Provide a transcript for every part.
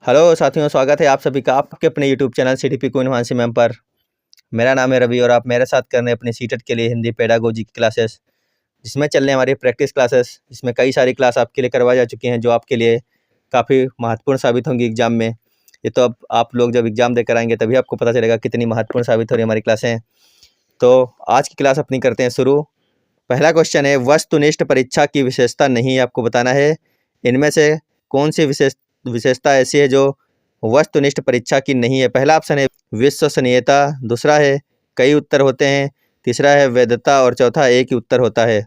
Hello साथियों, स्वागत है आप सभी का आपके अपने YouTube channel CTP queen Himanshi ma'am पर। मेरा नाम है रवि और आप मेरे साथ कर रहे हैं अपनी सीटेट के लिए हिंदी पेडागोजी की क्लासेस, जिसमें चल रही हमारी प्रैक्टिस क्लासेस। इसमें कई सारी क्लास आपके लिए करवाई जा चुकी हैं जो आपके लिए काफ़ी महत्वपूर्ण साबित होंगी एग्जाम में। ये तो अब आप लोग जब एग्जाम देकर आएंगे तभी आपको पता चलेगा कितनी महत्वपूर्ण साबित हो रही हमारी क्लासें। तो आज की क्लास अपनी करते हैं शुरू। पहला क्वेश्चन है, वस्तुनिष्ठ परीक्षा की विशेषता नहीं आपको बताना है। इनमें से कौन सी विशेषता ऐसी है जो वस्तुनिष्ठ परीक्षा की नहीं है। पहला ऑप्शन है विश्वसनीयता, दूसरा है कई उत्तर होते हैं, तीसरा है वैधता और चौथा एक ही उत्तर होता है।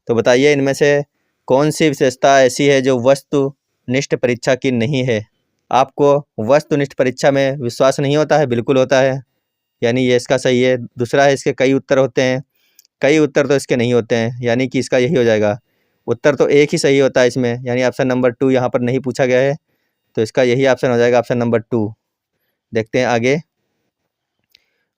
तो बताइए इनमें से कौन सी विशेषता ऐसी है जो वस्तुनिष्ठ परीक्षा की नहीं है। आपको वस्तुनिष्ठ परीक्षा में विश्वास नहीं होता है? बिल्कुल होता है, यानी ये इसका सही है। दूसरा है इसके कई उत्तर होते हैं, कई उत्तर तो इसके नहीं होते हैं, यानी कि इसका यही हो जाएगा। उत्तर तो एक ही सही होता है इसमें, यानी ऑप्शन नंबर 2 यहाँ पर नहीं पूछा गया है, तो इसका यही ऑप्शन हो जाएगा, ऑप्शन नंबर 2। देखते हैं आगे।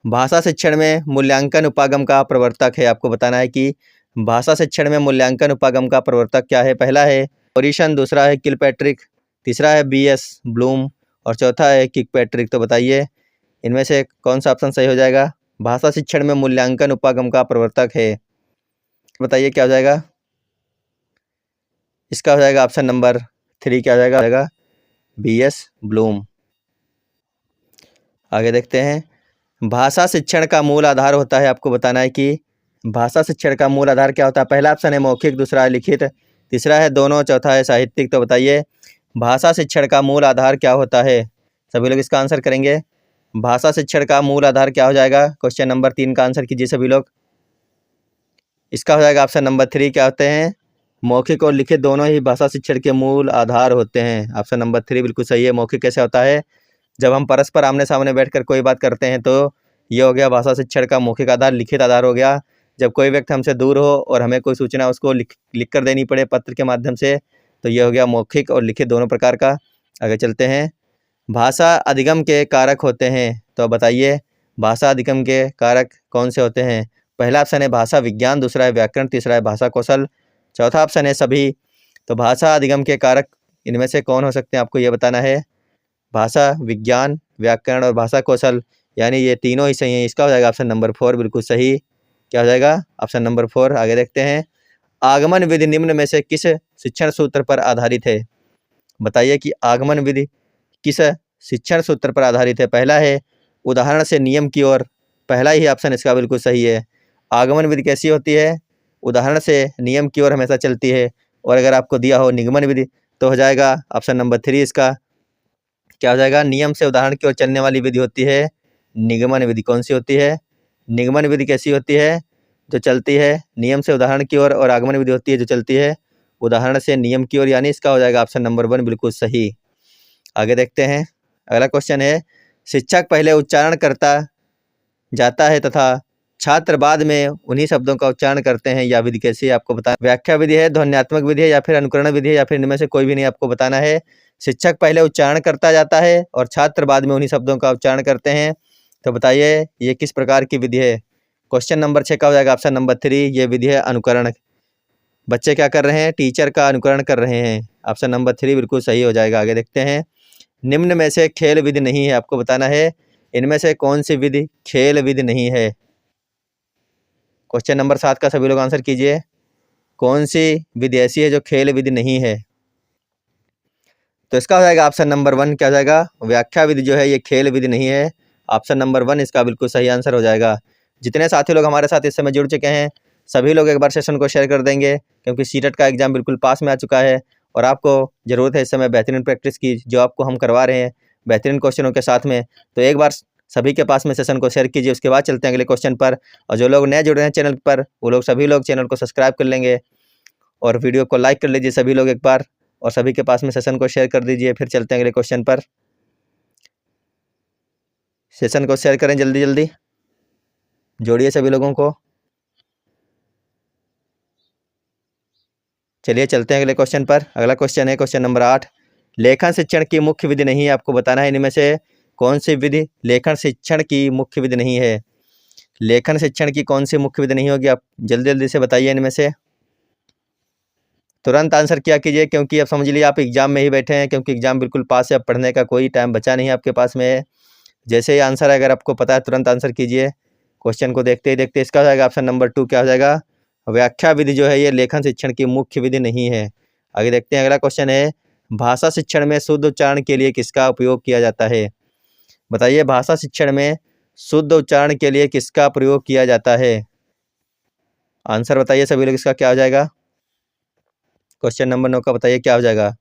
भाषा शिक्षण में मूल्यांकन उपागम का प्रवर्तक है। आपको बताना है कि भाषा शिक्षण में मूल्यांकन उपागम का प्रवर्तक क्या है। पहला है ओरिसन, दूसरा है किलपैट्रिक, तीसरा है बीएस ब्लूम और चौथा है किकपैट्रिक। तो बताइए इनमें से कौन सा ऑप्शन सही हो जाएगा। भाषा शिक्षण में मूल्यांकन उपागम का प्रवर्तक है, बताइए क्या हो जाएगा। इसका हो जाएगा ऑप्शन नंबर 3, क्या हो जाएगा, बीएस ब्लूम। आगे देखते हैं। भाषा शिक्षण का मूल आधार होता है। आपको बताना है कि भाषा शिक्षण का मूल आधार क्या होता है। पहला ऑप्शन है मौखिक, दूसरा है लिखित, तीसरा है दोनों, चौथा है साहित्यिक। तो बताइए भाषा शिक्षण का मूल आधार क्या होता है। सभी लोग इसका आंसर करेंगे। भाषा शिक्षण का मूल आधार क्या हो जाएगा। क्वेश्चन नंबर 3 का आंसर कीजिए सभी लोग। इसका हो जाएगा ऑप्शन नंबर 3, क्या होते हैं, मौखिक और लिखित दोनों ही भाषा शिक्षण के मूल आधार होते हैं। ऑप्शन नंबर 3 बिल्कुल सही है। मौखिक कैसे होता है, जब हम परस्पर आमने सामने बैठकर कोई बात करते हैं तो ये हो गया भाषा शिक्षण का मौखिक आधार। लिखित आधार हो गया जब कोई व्यक्ति हमसे दूर हो और हमें कोई सूचना उसको लिख कर देनी पड़े पत्र के माध्यम से, तो ये हो गया मौखिक और लिखित दोनों प्रकार का। आगे चलते हैं। भाषा अधिगम के कारक होते हैं, तो बताइए भाषा अधिगम के कारक कौन से होते हैं। पहला ऑप्शन है भाषा विज्ञान, दूसरा है व्याकरण, तीसरा है भाषा कौशल, चौथा ऑप्शन है सभी। तो भाषा अधिगम के कारक इनमें से कौन हो सकते हैं, आपको ये बताना है। भाषा विज्ञान, व्याकरण और भाषा कौशल, यानी ये तीनों ही सही हैं। इसका हो जाएगा ऑप्शन नंबर 4 बिल्कुल सही। क्या हो जाएगा, ऑप्शन नंबर 4। आगे देखते हैं। आगमन विधि निम्न में से किस शिक्षण सूत्र पर आधारित है। बताइए कि आगमन विधि किस शिक्षण सूत्र पर आधारित है। पहला है उदाहरण से नियम की ओर, पहला ही ऑप्शन इसका बिल्कुल सही है। आगमन विधि कैसी होती है, उदाहरण से नियम की ओर हमेशा चलती है। और अगर आपको दिया हो निगमन विधि तो हो जाएगा ऑप्शन नंबर 3 इसका। क्या हो जाएगा, नियम से उदाहरण की ओर चलने वाली विधि होती है निगमन विधि। कौन सी होती है, निगमन विधि कैसी होती है, जो चलती है नियम से उदाहरण की ओर, और आगमन विधि होती है जो चलती है उदाहरण से नियम की ओर, यानी इसका हो जाएगा ऑप्शन नंबर 1 बिल्कुल सही। आगे देखते हैं। अगला क्वेश्चन है, शिक्षक पहले उच्चारण करता जाता है तथा छात्र बाद में उन्हीं शब्दों का उच्चारण करते हैं, या विधि कैसी है आपको बताना। व्याख्या विधि है, ध्वन्यात्मक विधि है, या फिर अनुकरण विधि है, या फिर इनमें से कोई भी नहीं आपको बताना है। शिक्षक पहले उच्चारण करता जाता है और छात्र बाद में उन्हीं शब्दों का उच्चारण करते हैं। तो बताइए ये किस प्रकार की विधि है। क्वेश्चन नंबर 6 का हो जाएगा ऑप्शन नंबर 3, ये विधि है अनुकरण। बच्चे क्या कर रहे हैं, टीचर का अनुकरण कर रहे हैं। ऑप्शन नंबर 3 बिल्कुल सही हो जाएगा। आगे देखते हैं। निम्न में से खेल विधि नहीं है, आपको बताना है इनमें से कौन सी विधि खेल विधि नहीं है। क्वेश्चन नंबर 7 का सभी लोग आंसर कीजिए। कौन सी विधि ऐसी है जो खेल विधि नहीं है। तो इसका हो जाएगा ऑप्शन नंबर 1, क्या हो जाएगा, व्याख्या विधि जो है ये खेल विधि नहीं है। ऑप्शन नंबर 1 इसका बिल्कुल सही आंसर हो जाएगा। जितने साथी लोग हमारे साथ इस समय जुड़ चुके हैं सभी लोग एक बार सेशन को शेयर कर देंगे, क्योंकि सीटेट का एग्जाम बिल्कुल पास में आ चुका है और आपको ज़रूरत है इस समय बेहतरीन प्रैक्टिस की, जो आपको हम करवा रहे हैं बेहतरीन क्वेश्चनों के साथ में। तो एक बार सभी के पास में सेशन को शेयर कीजिए, उसके बाद चलते हैं अगले क्वेश्चन पर। और जो लोग नए जुड़ रहे हैं चैनल पर वो लोग सभी लोग चैनल को सब्सक्राइब कर लेंगे और वीडियो को लाइक कर लीजिए सभी लोग एक बार, और सभी के पास में सेशन को शेयर कर दीजिए। फिर चलते हैं अगले क्वेश्चन पर। सेशन को शेयर करें, जल्दी जल्दी जोड़िए सभी लोगों को। चलिए चलते हैं अगले क्वेश्चन पर। अगला क्वेश्चन है क्वेश्चन नंबर 8, लेखन शिक्षण की मुख्य विधि नहीं है। आपको बताना है इनमें से कौन सी विधि लेखन शिक्षण की मुख्य विधि नहीं है। लेखन शिक्षण की कौन सी मुख्य विधि नहीं होगी, आप जल्दी जल्दी से बताइए इनमें से। तुरंत आंसर किया कीजिए, क्योंकि अब समझ लीजिए आप एग्जाम में ही बैठे हैं, क्योंकि एग्जाम बिल्कुल पास है, अब पढ़ने का कोई टाइम बचा नहीं है आपके पास में। जैसे ही आंसर है, अगर आपको पता है तुरंत आंसर कीजिए। क्वेश्चन को देखते ही देखते इसका हो जाएगा ऑप्शन नंबर 2 क्या हो जाएगा, व्याख्या विधि जो है ये लेखन शिक्षण की मुख्य विधि नहीं है। आगे देखते हैं, अगला क्वेश्चन है, भाषा शिक्षण में शुद्ध उच्चारण के लिए किसका उपयोग किया जाता है। बताइए, भाषा शिक्षण में शुद्ध उच्चारण के लिए किसका प्रयोग किया जाता है। आंसर बताइए सभी लोग, इसका क्या हो जाएगा। क्वेश्चन नंबर 9 का बताइए क्या हो जाएगा।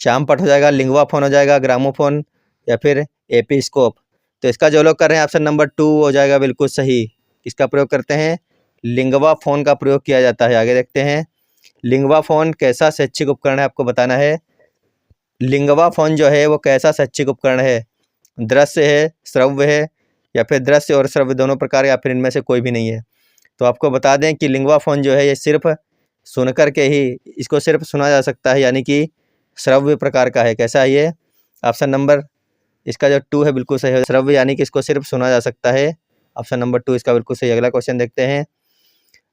श्यामपट्ट हो जाएगा, लिंगुआ फोन हो जाएगा, ग्रामोफोन, या फिर एपिस्कोप। तो इसका जो लोग कर रहे हैं ऑप्शन नंबर 2 हो जाएगा बिल्कुल सही। किसका प्रयोग करते हैं, लिंगुआ फोन का प्रयोग किया जाता है। आगे देखते हैं, लिंगुआ फोन कैसा शैक्षिक उपकरण है, आपको बताना है। लिंगुआ फोन जो है वो कैसा शैक्षिक उपकरण है, दृश्य है, श्रव्य है, या फिर दृश्य और श्रव्य दोनों प्रकार, या फिर इनमें से कोई भी नहीं है। तो आपको बता दें कि लिंगुआ फोन जो है ये सिर्फ सुन कर के ही इसको सिर्फ सुना जा सकता है, यानी कि श्रव्य प्रकार का है। कैसा है ये, ऑप्शन नंबर इसका जो 2 है बिल्कुल सही है, श्रव्य यानी कि इसको सिर्फ सुना जा सकता है। ऑप्शन नंबर 2 इसका बिल्कुल सही। अगला क्वेश्चन देखते हैं,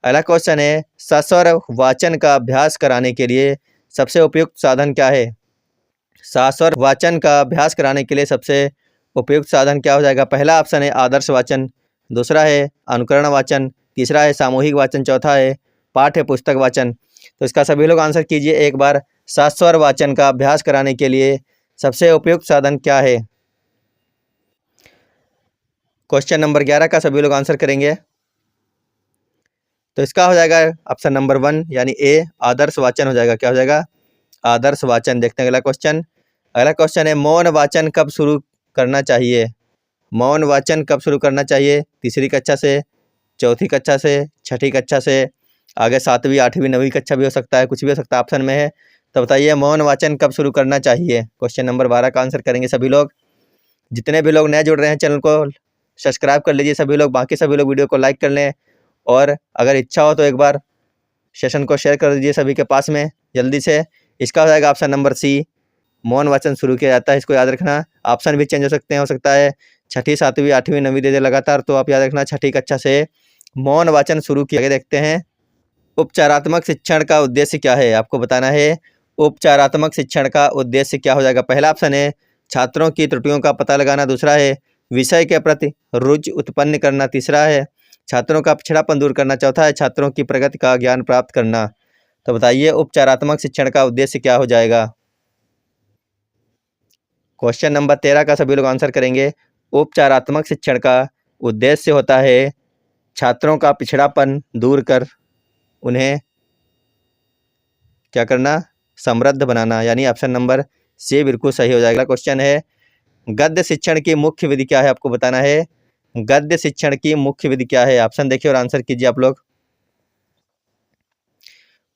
अगला क्वेश्चन है, सस्वर वाचन का अभ्यास कराने के लिए सबसे उपयुक्त साधन क्या है। सस्वर वाचन का अभ्यास कराने के लिए सबसे उपयुक्त साधन क्या हो जाएगा। पहला ऑप्शन है आदर्श वाचन, दूसरा है अनुकरण वाचन, तीसरा है सामूहिक वाचन, चौथा है पाठ्य पुस्तक वाचन। तो इसका सभी लोग आंसर कीजिए एक बार, सस्वर वाचन का अभ्यास कराने के लिए सबसे उपयुक्त साधन क्या है। क्वेश्चन नंबर 11 का सभी लोग आंसर करेंगे। तो इसका हो जाएगा ऑप्शन नंबर 1 यानी ए, आदर्श वाचन हो जाएगा। क्या हो जाएगा, आदर्श वाचन। देखते हैं अगला क्वेश्चन। अगला क्वेश्चन है, मौन वाचन कब शुरू करना चाहिए। मौन वाचन कब शुरू करना चाहिए, तीसरी कक्षा से, चौथी कक्षा से, छठी कक्षा से, आगे 7वीं 8वीं 9वीं कक्षा भी हो सकता है, कुछ भी हो सकता है, ऑप्शन में है। तो बताइए मौन वाचन कब शुरू करना चाहिए। क्वेश्चन नंबर 12 का आंसर करेंगे सभी लोग। जितने भी लोग नए जुड़ रहे हैं चैनल को सब्सक्राइब कर लीजिए सभी लोग, बाकी सभी लोग वीडियो को लाइक कर लें, और अगर इच्छा हो तो एक बार सेशन को शेयर कर दीजिए सभी के पास में जल्दी से। इसका हो जाएगा ऑप्शन नंबर सी, मौन वाचन शुरू किया जाता है। इसको याद रखना, ऑप्शन भी चेंज हो सकते हैं, हो सकता है 6ठी 7वीं 8वीं 9वीं दे दे लगातार, तो आप याद रखना 6ठी कक्षा से मौन वाचन शुरू किया। देखते हैं, उपचारात्मक शिक्षण का उद्देश्य क्या है, आपको बताना है। उपचारात्मक शिक्षण का उद्देश्य क्या हो जाएगा। पहला ऑप्शन है छात्रों की त्रुटियों का पता लगाना, दूसरा है विषय के प्रति रुचि उत्पन्न करना, तीसरा है छात्रों का पिछड़ापन दूर करना, चौथा है छात्रों की प्रगति का ज्ञान प्राप्त करना। तो बताइए उपचारात्मक शिक्षण का उद्देश्य क्या हो जाएगा। क्वेश्चन नंबर 13 का सभी लोग आंसर करेंगे। उपचारात्मक शिक्षण का उद्देश्य होता है छात्रों का पिछड़ापन दूर कर उन्हें क्या करना, समृद्ध बनाना, यानी ऑप्शन नंबर सी बिल्कुल सही हो जाएगा। क्वेश्चन है, गद्य शिक्षण की मुख्य विधि क्या है, आपको बताना है। गद्य शिक्षण की मुख्य विधि क्या है, ऑप्शन देखिए और आंसर कीजिए आप लोग।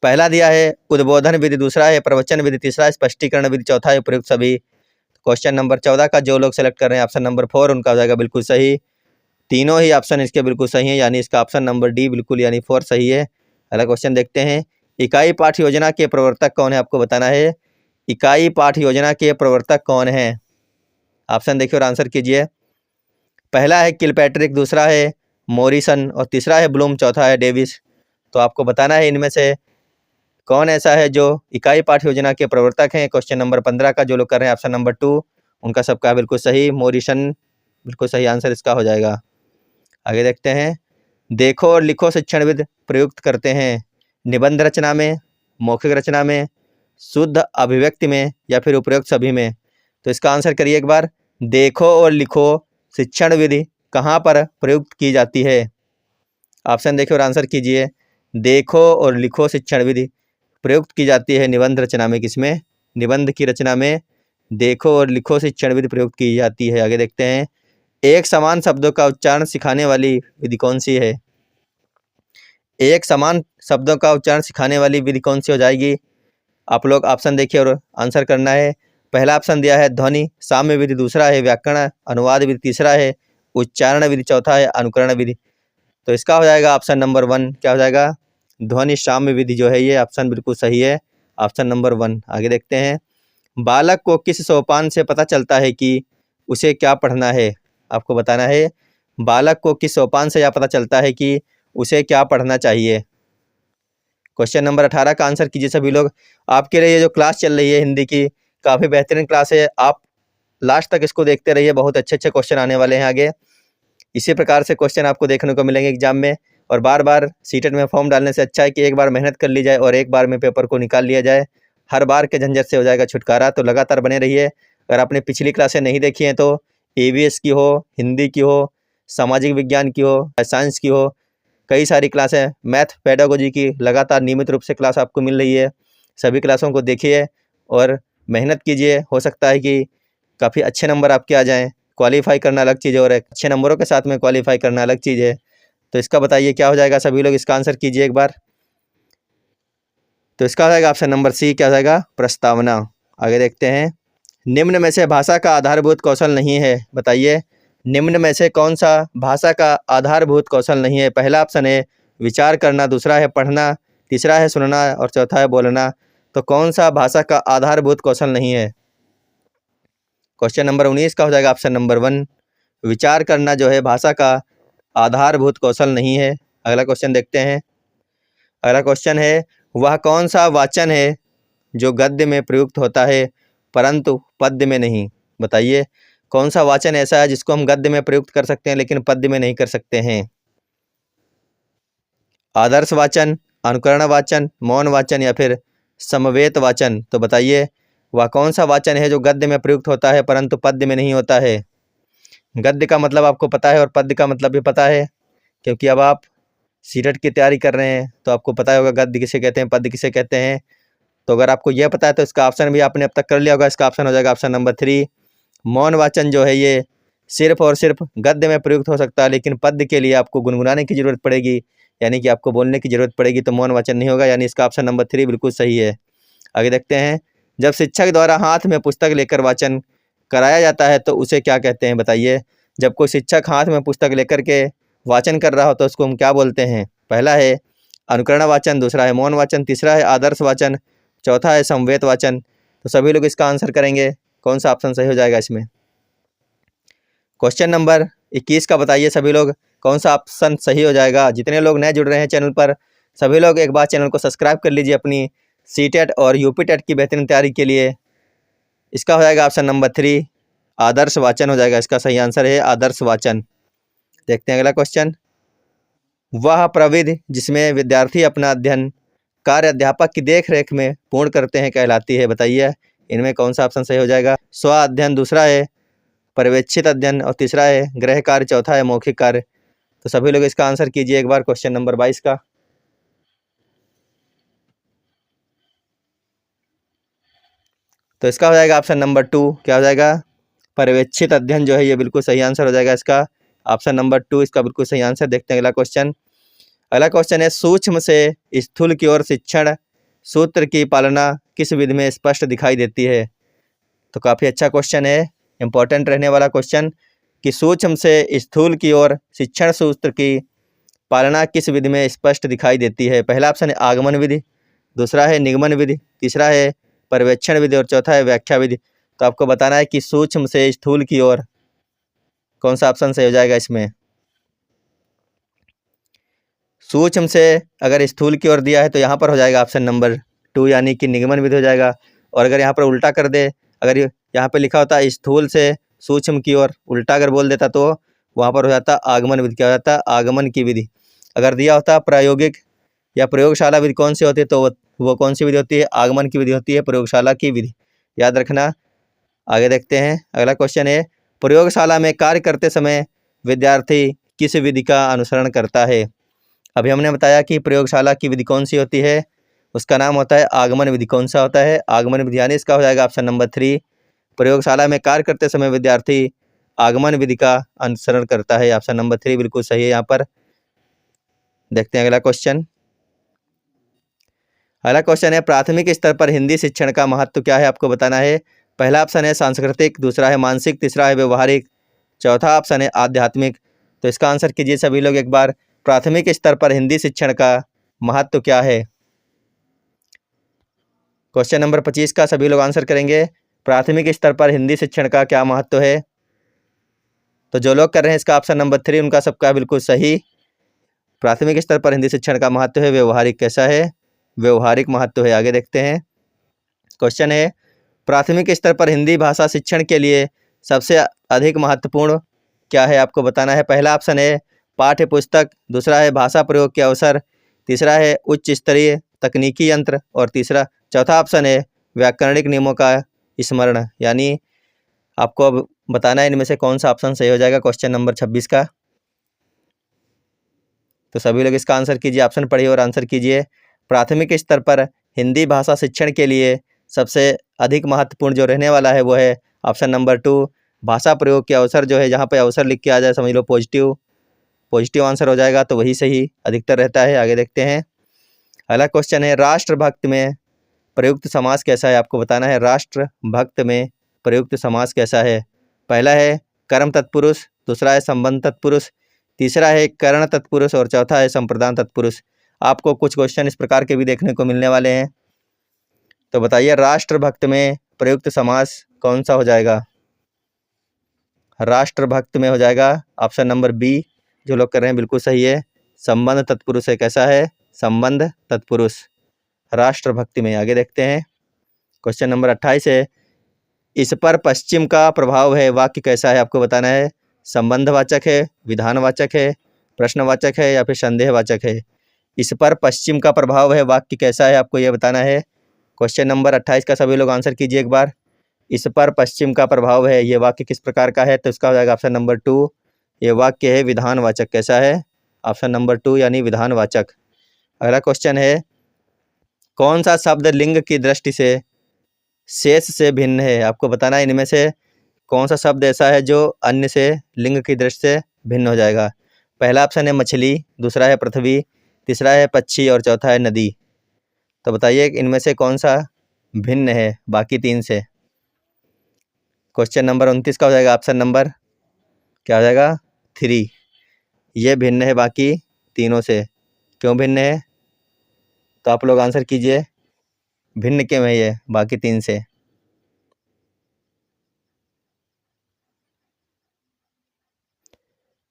पहला दिया है उद्बोधन विधि, दूसरा है प्रवचन विधि, तीसरा है स्पष्टीकरण विधि, चौथा है उपयुक्त सभी। क्वेश्चन नंबर 14 का जो लोग सेलेक्ट कर रहे हैं ऑप्शन नंबर 4 उनका हो जाएगा बिल्कुल सही। तीनों ही ऑप्शन इसके बिल्कुल सही हैं, यानी इसका ऑप्शन नंबर डी बिल्कुल यानी 4 सही है। अगला क्वेश्चन देखते हैं, इकाई पाठ योजना के प्रवर्तक कौन है, आपको बताना है। इकाई पाठ योजना के प्रवर्तक कौन है, ऑप्शन देखिए और आंसर कीजिए। पहला है किलपैट्रिक, दूसरा है मॉरिसन, और तीसरा है ब्लूम, चौथा है डेविस। तो आपको बताना है इनमें से कौन ऐसा है जो इकाई पाठ योजना के प्रवर्तक हैं। क्वेश्चन नंबर 15 का जो लोग कर रहे हैं ऑप्शन नंबर 2 उनका सबका बिल्कुल सही, मॉरिसन बिल्कुल सही आंसर इसका हो जाएगा। आगे देखते हैं, देखो और लिखो शिक्षणविद प्रयुक्त करते हैं निबंध रचना में, मौखिक रचना में, शुद्ध अभिव्यक्ति में, या फिर उपयुक्त सभी में। तो इसका आंसर करिए एक बार, देखो और लिखो शिक्षण विधि कहाँ पर प्रयुक्त की जाती है। ऑप्शन देखिए और आंसर कीजिए। देखो और लिखो शिक्षण विधि प्रयुक्त की जाती है निबंध रचना में, किसमें, निबंध की रचना में देखो और लिखो शिक्षण विधि प्रयुक्त की जाती है। आगे देखते हैं, एक समान शब्दों का उच्चारण सिखाने वाली विधि कौन सी है। एक समान शब्दों का उच्चारण सिखाने वाली विधि कौन सी हो जाएगी। आप लोग ऑप्शन देखिए और आंसर करना है। पहला ऑप्शन दिया है ध्वनि साम्य विधि, दूसरा है व्याकरण अनुवाद विधि, तीसरा है उच्चारण विधि, चौथा है अनुकरण विधि। तो इसका हो जाएगा ऑप्शन नंबर 1 क्या हो जाएगा, ध्वनि साम्य विधि जो है ये ऑप्शन बिल्कुल सही है, ऑप्शन नंबर 1। आगे देखते हैं, बालक को किस सोपान से पता चलता है कि उसे क्या पढ़ना है, आपको बताना है। बालक को किस सोपान से यह पता चलता है कि उसे क्या पढ़ना चाहिए। क्वेश्चन नंबर 18 का आंसर कीजिए सभी लोग। आपके लिए ये जो क्लास चल रही है हिंदी की, काफ़ी बेहतरीन क्लास है, आप लास्ट तक इसको देखते रहिए, बहुत अच्छे अच्छे क्वेश्चन आने वाले हैं आगे। इसी प्रकार से क्वेश्चन आपको देखने को मिलेंगे एग्जाम में। और बार बार सीटेट में फॉर्म डालने से अच्छा है कि एक बार मेहनत कर ली जाए और एक बार में पेपर को निकाल लिया जाए, हर बार के झंझट से हो जाएगा छुटकारा। तो लगातार बने रहिए। अगर आपने पिछली क्लासें नहीं देखी हैं तो EVS की हो, हिंदी की हो, सामाजिक विज्ञान की हो, साइंस की हो, कई सारी क्लासें, मैथ पेडागोजी की लगातार नियमित रूप से क्लास आपको मिल रही है। सभी क्लासों को देखिए और मेहनत कीजिए, हो सकता है कि काफ़ी अच्छे नंबर आपके आ जाएँ। क्वालीफाई करना अलग चीज़ है और अच्छे नंबरों के साथ में क्वालीफाई करना अलग चीज़ है। तो इसका बताइए क्या हो जाएगा, सभी लोग इसका आंसर कीजिए एक बार। तो इसका हो जाएगा ऑप्शन नंबर सी, क्या हो जाएगा, प्रस्तावना। आगे देखते हैं। निम्न में से भाषा का आधारभूत कौशल नहीं है, बताइए निम्न में से कौन सा भाषा का आधारभूत कौशल नहीं है। पहला ऑप्शन है विचार करना, दूसरा है पढ़ना, तीसरा है सुनना और चौथा है बोलना। तो कौन सा भाषा का आधारभूत कौशल नहीं है। क्वेश्चन नंबर 19 का हो जाएगा ऑप्शन नंबर 1, विचार करना जो है भाषा का आधारभूत कौशल नहीं है। अगला क्वेश्चन देखते हैं। अगला क्वेश्चन है वह कौन सा वाचन है जो गद्य में प्रयुक्त होता है परंतु पद्य में नहीं। बताइए कौन सा वाचन ऐसा है जिसको हम गद्य में प्रयुक्त कर सकते हैं लेकिन पद्य में नहीं कर सकते हैं। आदर्श वाचन, अनुकरण वाचन, मौन वाचन या फिर समवेत वाचन। तो बताइए वह कौन सा वाचन है जो गद्य में प्रयुक्त होता है परंतु पद्य में नहीं होता है। गद्य का मतलब आपको पता है और पद्य का मतलब भी पता है, क्योंकि अब आप सीटेट की तैयारी कर रहे हैं तो आपको पता होगा गद्य किसे कहते हैं, पद्य किसे कहते हैं। तो अगर आपको यह पता है तो इसका ऑप्शन भी आपने अब तक कर लिया होगा। इसका ऑप्शन हो जाएगा ऑप्शन नंबर 3, मौन वाचन जो है ये सिर्फ और सिर्फ गद्य में प्रयुक्त हो सकता है, लेकिन पद्य के लिए आपको गुनगुनाने की जरूरत पड़ेगी, यानी कि आपको बोलने की जरूरत पड़ेगी, तो मौन वाचन नहीं होगा। यानी इसका ऑप्शन नंबर 3 बिल्कुल सही है। आगे देखते हैं। जब शिक्षक द्वारा हाथ में पुस्तक लेकर वाचन कराया जाता है तो उसे क्या कहते हैं। बताइए जब कोई शिक्षक हाथ में पुस्तक लेकर के वाचन कर रहा हो तो उसको हम क्या बोलते हैं। पहला है अनुकरण वाचन, दूसरा है मौन वाचन, तीसरा है आदर्श वाचन, चौथा है समवेत वाचन। तो सभी लोग इसका आंसर करेंगे, कौन सा ऑप्शन सही हो जाएगा इसमें। क्वेश्चन नंबर 21 का बताइए सभी लोग, कौन सा ऑप्शन सही हो जाएगा। जितने लोग नए जुड़ रहे हैं चैनल पर, सभी लोग एक बार चैनल को सब्सक्राइब कर लीजिए अपनी सीटेट और यूपीटेट की बेहतरीन तैयारी के लिए। इसका हो जाएगा ऑप्शन नंबर 3, आदर्श वाचन हो जाएगा। इसका सही आंसर है आदर्श वाचन। देखते हैं अगला क्वेश्चन। वह प्रविधि जिसमें विद्यार्थी अपना अध्ययन कार्य अध्यापक की देख रेख में पूर्ण करते हैं कहलाती है। बताइए इनमें कौन सा ऑप्शन सही हो जाएगा। स्व अध्ययन, दूसरा है पर्यवेक्षित अध्ययन और तीसरा है गृह कार्य, चौथा है मौखिक कार्य। तो सभी लोग इसका आंसर कीजिए एक बार क्वेश्चन नंबर 22 का। तो इसका हो जाएगा ऑप्शन नंबर 2, क्या हो जाएगा, पर्यवेक्षित अध्ययन जो है ये बिल्कुल सही आंसर हो जाएगा। इसका ऑप्शन नंबर 2 इसका बिल्कुल सही आंसर। देखते हैं अगला क्वेश्चन। अगला क्वेश्चन है सूक्ष्म से स्थूल की ओर शिक्षण सूत्र की पालना किस विधि में स्पष्ट दिखाई देती है। तो काफ़ी अच्छा क्वेश्चन है, इंपॉर्टेंट रहने वाला क्वेश्चन, कि सूक्ष्म से स्थूल की ओर शिक्षण सूत्र की पालना किस विधि में स्पष्ट दिखाई देती है। पहला ऑप्शन है आगमन विधि, दूसरा है निगमन विधि, तीसरा है पर्यवेक्षण विधि और चौथा है व्याख्या विधि। तो आपको बताना है कि सूक्ष्म से स्थूल की ओर कौन सा ऑप्शन सही हो जाएगा इसमें। सूक्ष्म से अगर स्थूल की ओर दिया है तो यहाँ पर हो जाएगा ऑप्शन नंबर 2 यानी कि निगमन विधि हो जाएगा। और अगर यहाँ पर उल्टा कर दे, अगर यहाँ पर लिखा होता स्थूल से सूक्ष्म की ओर, उल्टा अगर बोल देता तो वहाँ पर हो जाता आगमन विधि। क्या हो जाता, आगमन की विधि। अगर दिया होता प्रायोगिक या प्रयोगशाला विधि कौन सी होती है तो वो कौन सी विधि होती है, आगमन की विधि होती है, प्रयोगशाला की विधि, याद रखना। आगे देखते हैं। अगला क्वेश्चन है प्रयोगशाला में कार्य करते समय विद्यार्थी किस विधि का अनुसरण करता है। अभी हमने बताया कि प्रयोगशाला की विधि कौन सी होती है, उसका नाम होता है आगमन विधि। कौन सा होता है, आगमन विधि। यानी इसका हो जाएगा ऑप्शन नंबर 3, प्रयोगशाला में कार्य करते समय विद्यार्थी आगमन विधि का अनुसरण करता है। ऑप्शन नंबर 3 बिल्कुल सही है यहाँ पर। देखते हैं अगला क्वेश्चन। अगला क्वेश्चन है प्राथमिक स्तर पर हिंदी शिक्षण का महत्व क्या है, आपको बताना है। पहला ऑप्शन है सांस्कृतिक, दूसरा है मानसिक, तीसरा है व्यवहारिक, चौथा ऑप्शन है आध्यात्मिक। तो इसका आंसर कीजिए सभी लोग एक बार, प्राथमिक स्तर पर हिंदी शिक्षण का महत्व क्या है। क्वेश्चन नंबर 25 का सभी लोग आंसर करेंगे, प्राथमिक स्तर पर हिंदी शिक्षण का क्या महत्व है। तो जो लोग कर रहे हैं इसका ऑप्शन नंबर 3 उनका सबका बिल्कुल सही। प्राथमिक स्तर पर हिंदी शिक्षण का महत्व है व्यवहारिक। कैसा है, व्यवहारिक महत्व है। आगे देखते हैं। क्वेश्चन है, प्राथमिक स्तर पर हिंदी भाषा शिक्षण के लिए सबसे अधिक महत्वपूर्ण क्या है, आपको बताना है। पहला ऑप्शन है पाठ्य पुस्तक, दूसरा है भाषा प्रयोग के अवसर, तीसरा है उच्च स्तरीय तकनीकी यंत्र और चौथा ऑप्शन है व्याकरणिक नियमों का स्मरण। यानी आपको अब बताना है इनमें से कौन सा ऑप्शन सही हो जाएगा क्वेश्चन नंबर 26 का। तो सभी लोग इसका आंसर कीजिए, ऑप्शन पढ़िए और आंसर कीजिए। प्राथमिक स्तर पर हिंदी भाषा शिक्षण के लिए सबसे अधिक महत्वपूर्ण जो रहने वाला है वो है ऑप्शन नंबर 2 भाषा प्रयोग के अवसर। जो है जहाँ पे अवसर लिख के आ जाए समझ लो पॉजिटिव आंसर हो जाएगा, तो वही सही अधिकतर रहता है। आगे देखते हैं। अगला क्वेश्चन है, राष्ट्रभक्त में प्रयुक्त समास कैसा है, आपको बताना है। राष्ट्रभक्त में प्रयुक्त समास कैसा है। पहला है कर्म तत्पुरुष, दूसरा है संबंध तत्पुरुष, तीसरा है करण तत्पुरुष और चौथा है संप्रदान तत्पुरुष। आपको कुछ क्वेश्चन इस प्रकार के भी देखने को मिलने वाले हैं। तो बताइए राष्ट्रभक्त में प्रयुक्त समास कौन सा हो जाएगा। राष्ट्रभक्त में हो जाएगा ऑप्शन नंबर बी। जो लोग कर रहे हैं बिल्कुल सही है, संबंध तत्पुरुष है। कैसा है, संबंध तत्पुरुष राष्ट्रभक्ति में। आगे देखते हैं। क्वेश्चन नंबर 28 है, इस पर पश्चिम का प्रभाव है वाक्य कैसा है, आपको बताना है। संबंधवाचक है, विधानवाचक है, प्रश्नवाचक है या फिर संदेहवाचक है। इस पर पश्चिम का प्रभाव है वाक्य कैसा है, आपको यह बताना है। क्वेश्चन नंबर 28 का सभी लोग आंसर कीजिए एक बार। इस पर पश्चिम का प्रभाव है, ये वाक्य किस प्रकार का है, तो इसका हो जाएगा ऑप्शन नंबर 2। ये वाक्य है विधानवाचक। कैसा है, ऑप्शन नंबर 2 यानी विधानवाचक। अगला क्वेश्चन है, कौन सा शब्द लिंग की दृष्टि से शेष से भिन्न है, आपको बताना है इनमें से कौन सा शब्द ऐसा है जो अन्य से लिंग की दृष्टि से भिन्न हो जाएगा। पहला ऑप्शन है मछली, दूसरा है पृथ्वी, तीसरा है पक्षी और चौथा है नदी। तो बताइए इनमें से कौन सा भिन्न है बाकी तीन से। क्वेश्चन नंबर 29 का हो जाएगा ऑप्शन नंबर क्या हो जाएगा 3। ये भिन्न है बाकी तीनों से। क्यों भिन्न है, तो आप लोग आंसर कीजिए, भिन्न क्यों है ये बाकी तीन से।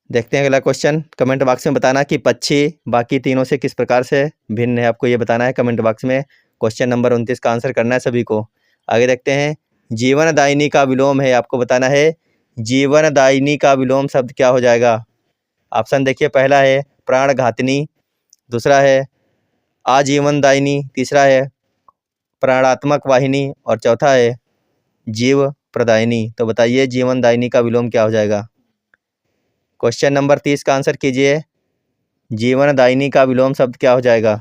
देखते हैं अगला क्वेश्चन। कमेंट बॉक्स में बताना कि पक्षी बाकी तीनों से किस प्रकार से भिन्न है, आपको ये बताना है कमेंट बॉक्स में। क्वेश्चन नंबर 29 का आंसर करना है सभी को। आगे देखते हैं। जीवनदायिनी का विलोम है, आपको बताना है जीवनदायिनी का विलोम शब्द क्या हो जाएगा। ऑप्शन देखिए, पहला है प्राणघातिनी, दूसरा है आजीवनदायिनी, तीसरा है प्राणात्मक वाहिनी और चौथा है जीव प्रदायिनी। तो बताइए जीवनदायिनी का विलोम क्या हो जाएगा। क्वेश्चन नंबर 30 का आंसर कीजिए, जीवनदायिनी का विलोम शब्द क्या हो जाएगा।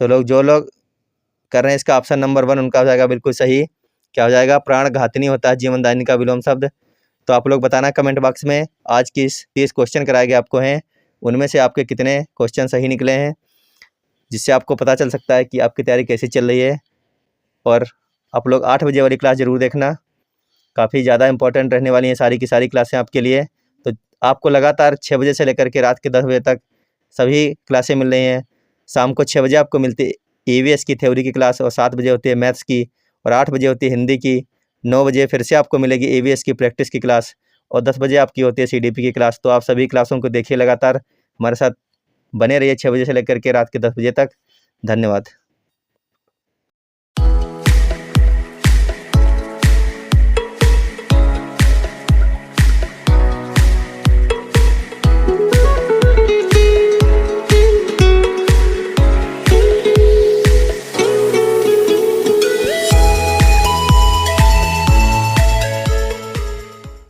तो जो लोग कर रहे हैं इसका ऑप्शन नंबर 1 उनका हो जाएगा बिल्कुल सही। क्या हो जाएगा, प्राणघातिनी होता है जीवनदायिनी का विलोम शब्द। तो आप लोग बताना कमेंट बॉक्स में आज की 30 क्वेश्चन कराए गए आपको हैं, उनमें से आपके कितने क्वेश्चन सही निकले हैं, जिससे आपको पता चल सकता है कि आपकी तैयारी कैसी चल रही है। और आप लोग 8 बजे वाली क्लास ज़रूर देखना, काफ़ी ज़्यादा इंपॉर्टेंट रहने वाली हैं सारी की सारी क्लासें आपके लिए। तो आपको लगातार 6 बजे से लेकर के रात के 10 बजे तक सभी क्लासें मिल रही हैं। शाम को 6 बजे आपको मिलती है EVS की थ्योरी की क्लास और 7 बजे होती है मैथ्स की और 8 बजे होती है हिंदी की। 9 बजे फिर से आपको मिलेगी EVS की प्रैक्टिस की क्लास और 10 बजे आपकी होती है CDP की क्लास। तो आप सभी क्लासों को देखिए, लगातार हमारे साथ बने रहिए 6 बजे से लेकर के रात के 10 बजे तक। धन्यवाद।